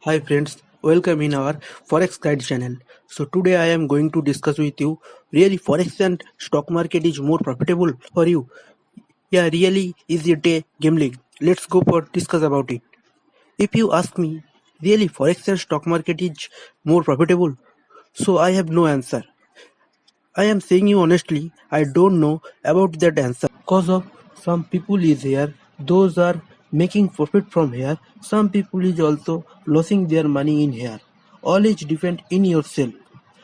Hi friends, welcome in our Forex Guide channel. So today I am going to discuss with you really Forex and stock market is more profitable for you. Yeah, really is it a gambling? Let's go for discuss about it. If you ask me, really Forex and stock market is more profitable? So I have no answer. I am saying you honestly, I don't know about that answer. Cause of some people is here, those are making profit from here. Some people is also losing their money in here. All is depend in yourself.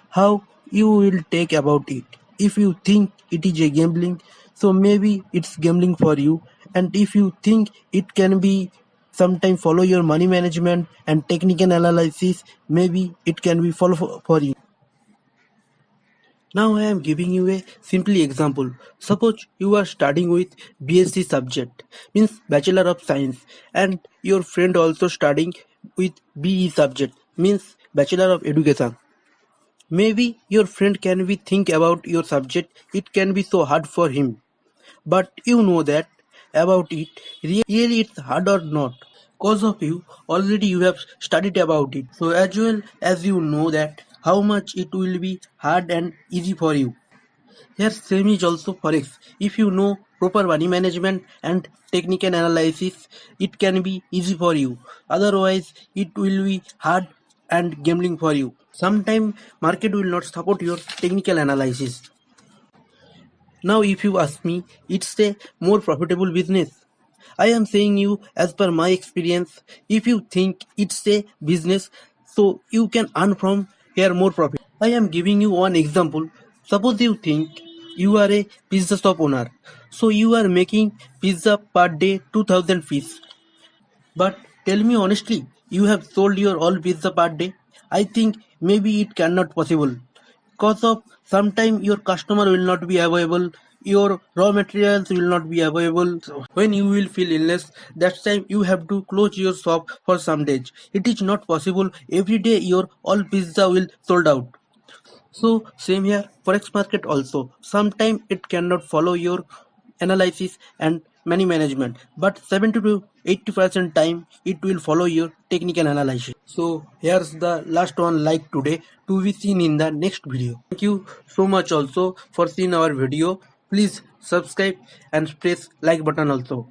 How you will take about it. If you think it is a gambling, so maybe it's gambling for you. And if you think it can be sometime follow your money management and technical analysis, maybe it can be follow for you. Now I am giving you a simple example. Suppose you are studying with BSc subject, means Bachelor of Science, and your friend also studying with BE subject, means Bachelor of Education. Maybe your friend can be think about your subject, it can be so hard for him. But you know that about it, really it's hard or not. Cause of you, already you have studied about it. So as well as you know that how much it will be hard and easy for you. Here same is also forex. If you know proper money management and technical analysis, it can be easy for you. Otherwise, it will be hard and gambling for you. Sometimes market will not support your technical analysis. Now if you ask me, it's a more profitable business. I am saying you as per my experience, if you think it's a business, so you can earn from here more profit. I am giving you one example. Suppose you think you are a pizza shop owner. So you are making pizza per day 2000 piece. But tell me honestly, you have sold your all pizza per day? I think maybe it cannot possible. Cause of sometime your customer will not be available, your raw materials will not be available. So when you will feel illness, that time you have to close your shop for some days. It is not possible every day your all pizza will sold out. So same here, forex market also. Sometimes it cannot follow your analysis and money management, but 70 to 80% time it will follow your technical analysis. So here's the last one like today to be seen in the next video. Thank you so much also for seeing our video. Please subscribe and press like button also.